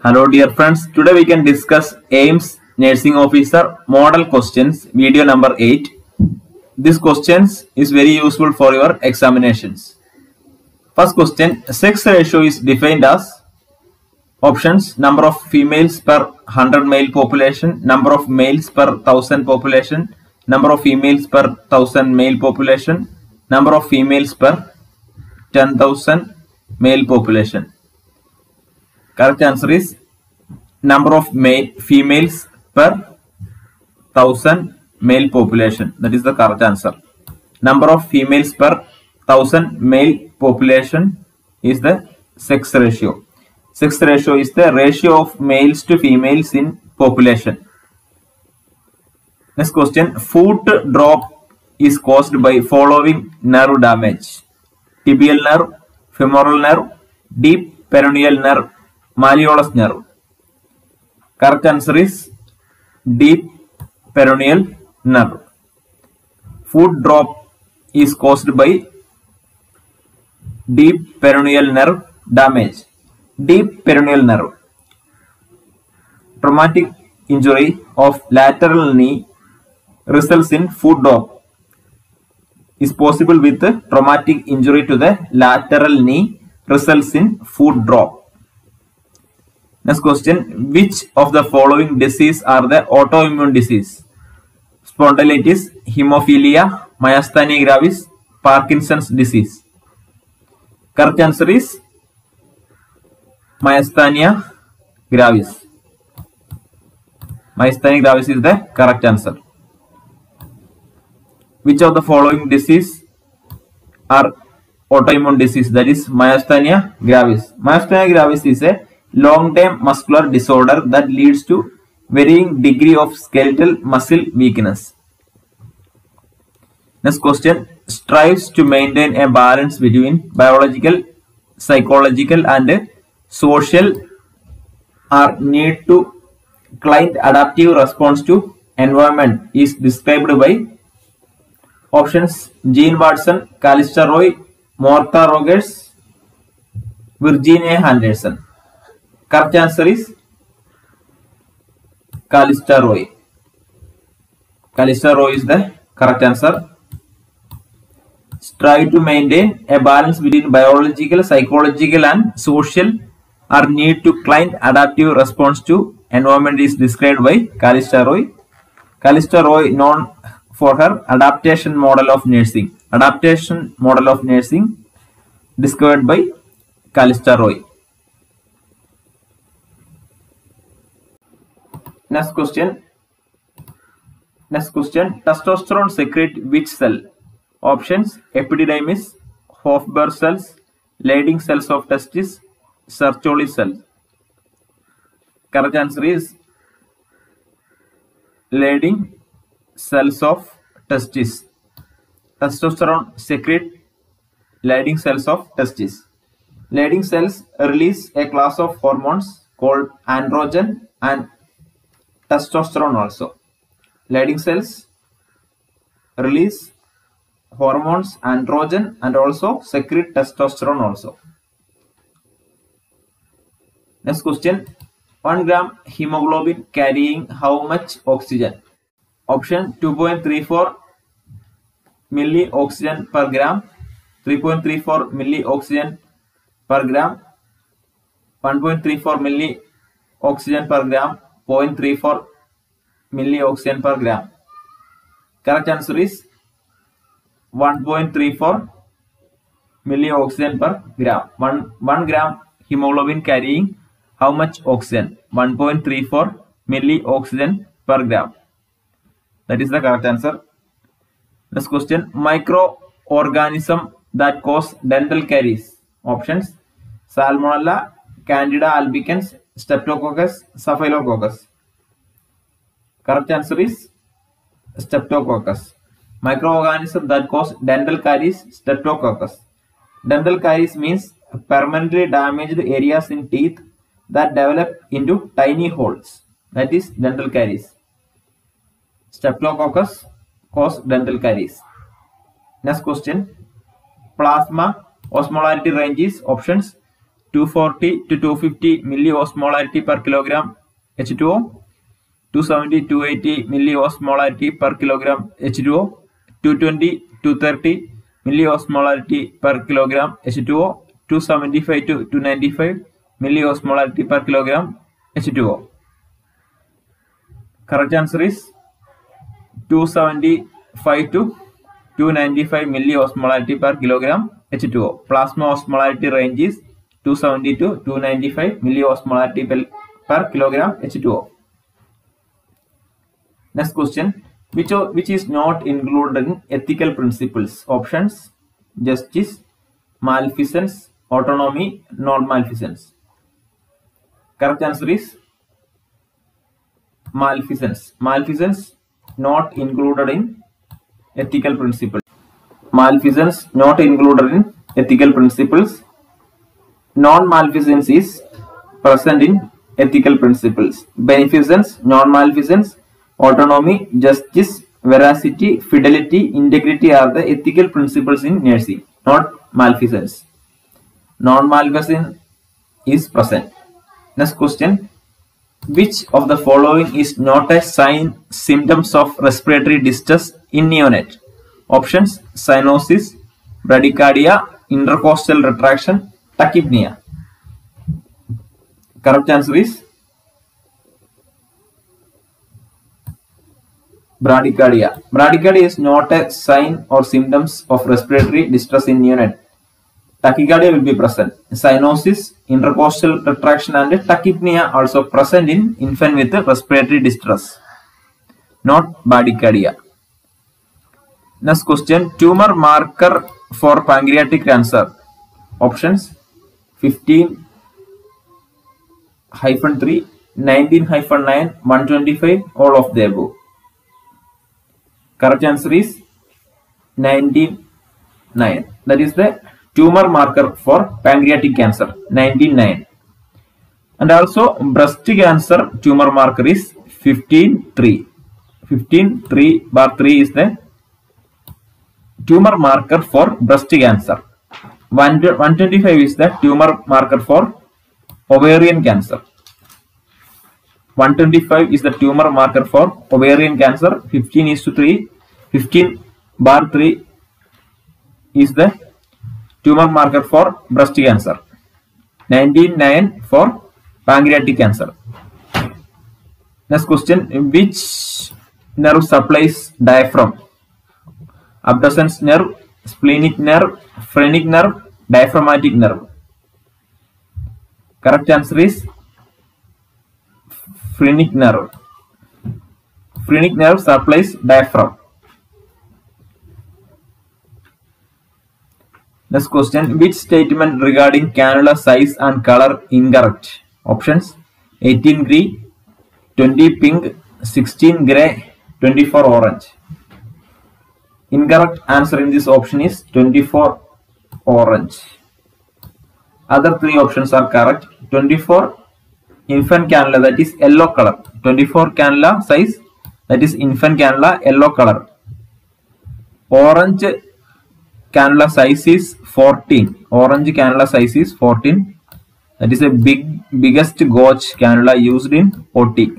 Hello dear friends, today we can discuss AIMS Nursing Officer Model Questions, video number 8. This questions is very useful for your examinations. First question, sex ratio is defined as options: number of females per 100 male population, number of males per 1000 population, number of females per 1000 male population, number of females per 10,000 male population. Correct answer is number of females per 1000 male population. That is the correct answer. Number of females per 1000 male population is the sex ratio. Sex ratio is the ratio of males to females in population. Next question. Foot drop is caused by following nerve damage: tibial nerve, femoral nerve, deep peroneal nerve, malleolus nerve. Correct answer is deep peroneal nerve. Foot drop is caused by deep peroneal nerve damage. Deep peroneal nerve. Traumatic injury of lateral knee results in foot drop. Is possible with traumatic injury to the lateral knee results in foot drop. Next question. Which of the following disease are the autoimmune disease? Spondylitis, hemophilia, myasthenia gravis, Parkinson's disease. Correct answer is myasthenia gravis. Myasthenia gravis is the correct answer. Which of the following disease are autoimmune disease? That is myasthenia gravis. Myasthenia gravis is a long-term muscular disorder that leads to varying degree of skeletal muscle weakness. Next question. Strives to maintain a balance between biological, psychological and social or need to client adaptive response to environment is described by options: Jean Watson, Callista Roy, Martha Rogers, Virginia Henderson. Correct answer is Callista Roy. Callista Roy is the correct answer. Strive to maintain a balance between biological, psychological and social or need to client adaptive response to environment is described by Callista Roy. Callista Roy known for her adaptation model of nursing. Adaptation model of nursing discovered by Callista Roy. Next question. Testosterone secrete which cell? Options: epididymis, Hofbauer cells, Leydig cells of testis, Sertoli cells. Correct answer is Leydig cells of testis. Testosterone secrete Leydig cells of testis. Leydig cells release a class of hormones called androgen and testosterone also. Leydig cells release hormones androgen and also secrete testosterone also. Next question. 1 gram hemoglobin carrying how much oxygen? Option: 2.34 milli oxygen per gram, 3.34 milli oxygen per gram, 1.34 milli oxygen per gram, 0.34 milli oxygen per gram. Correct answer is 1.34 milli oxygen per gram. 1 gram hemoglobin carrying how much oxygen? 1.34 milli oxygen per gram. That is the correct answer. Next question. Microorganism that cause dental caries. Options: Salmonella, Candida albicans, Streptococcus, Staphylococcus. Correct answer is Streptococcus. Microorganism that cause dental caries, Streptococcus. Dental caries means permanently damaged areas in teeth that develop into tiny holes. That is dental caries. Streptococcus cause dental caries. Next question. Plasma osmolarity range is options: 240 to 250 milliosmolarity per kilogram H2O, 270 280 milliosmolarity per kilogram H2O, 220 230 milliosmolarity per kilogram H2O, 275 to 295 milliosmolarity per kilogram H2O. Correct answer is 275 to 295 milliosmolarity per kilogram H2O. Plasma osmolarity range is 270 to 295 milliosmolarity per kilogram H2O. Next question. Which is not included in ethical principles? Options: justice, malfeasance, autonomy, non-malfeasance. Correct answer is malfeasance. Malfeasance not included in ethical principles. Malfeasance not included in ethical principles. Non-malfeasance is present in ethical principles. Beneficence, non-malfeasance, autonomy, justice, veracity, fidelity, integrity are the ethical principles in nursing, not malfeasance. Non-malfeasance is present. Next question. Which of the following is not a sign, symptoms of respiratory distress in neonate? Options: cyanosis, bradycardia, intercostal retraction, tachypnea. Correct answer is bradycardia. Bradycardia is not a sign or symptoms of respiratory distress in neonate. Tachycardia will be present. Cyanosis, intercostal retraction and tachypnea also present in infant with respiratory distress, not bradycardia. Next question. Tumor marker for pancreatic cancer. Options: 15-3, 19-9, 125, all of the above. Correct answer is 19-9. That is the tumor marker for pancreatic cancer, 19-9. And also breast cancer tumor marker is 15-3. 15-3/3 is the tumor marker for breast cancer. 125 is the tumor marker for ovarian cancer. 125 is the tumor marker for ovarian cancer. 15:3. 15/3 is the tumor marker for breast cancer. 19-9 for pancreatic cancer. Next question. Which nerve supplies diaphragm? Abducens nerve, splenic nerve, phrenic nerve, diaphragmatic nerve. Correct answer is phrenic nerve. Phrenic nerve supplies diaphragm. Next question. Which statement regarding cannula size and color incorrect? Options: 18 green, 20 pink, 16 grey, 24 orange. Incorrect answer in this option is 24 orange. Other three options are correct. 24 infant cannula, that is yellow color. 24 cannula size, that is infant cannula, yellow color. Orange cannula size is 14. Orange cannula size is 14. That is a biggest gauge cannula used in OT.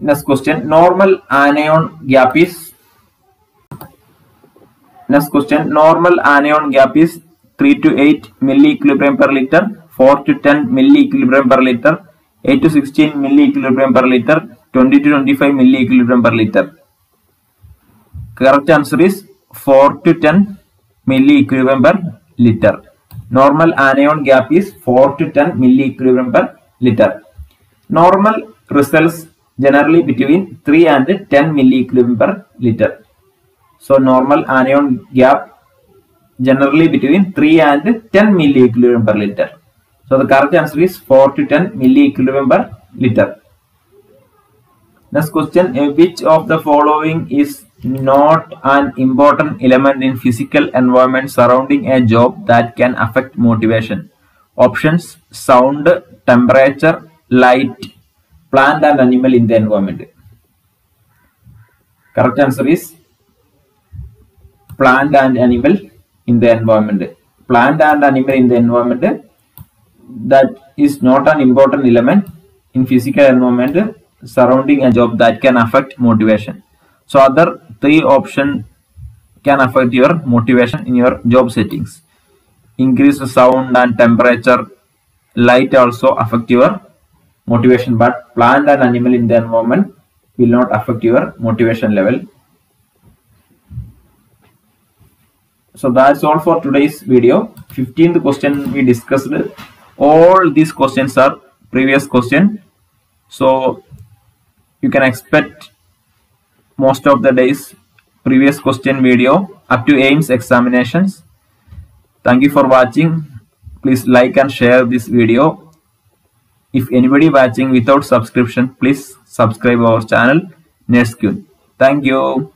Next question. Normal anion gap is. Next question. Normal anion gap is 3 to 8 milliequilibrium per liter, 4 to 10 milliequilibrium per liter, 8 to 16 milliequilibrium per liter, 20 to 25 milliequilibrium per liter. Correct answer is 4 to 10 milliequilibrium per liter. Normal anion gap is 4 to 10 milliequilibrium per liter. Normal results generally between 3 and 10 milliequilibrium per liter. So normal anion gap generally between 3 and 10 milliequilibrium per liter. So the correct answer is 4 to 10 milliequilibrium per liter. Next question. Which of the following is not an important element in physical environment surrounding a job that can affect motivation? Options: sound, temperature, light, plant and animal in the environment. Correct answer is plant and animal in the environment. plant and animal in the environment, that is not an important element in physical environment surrounding a job that can affect motivation. So other three options can affect your motivation in your job settings. Increased sound and temperature, light also affect your motivation, but plant and animal in the environment will not affect your motivation level. So that's all for today's video. 15th question we discussed. All these questions are previous question, so you can expect most of the days previous question video up to AIIMS examinations. Thank you for watching. Please like and share this video. If anybody watching without subscription, please subscribe our channel NurseQueen. Thank you.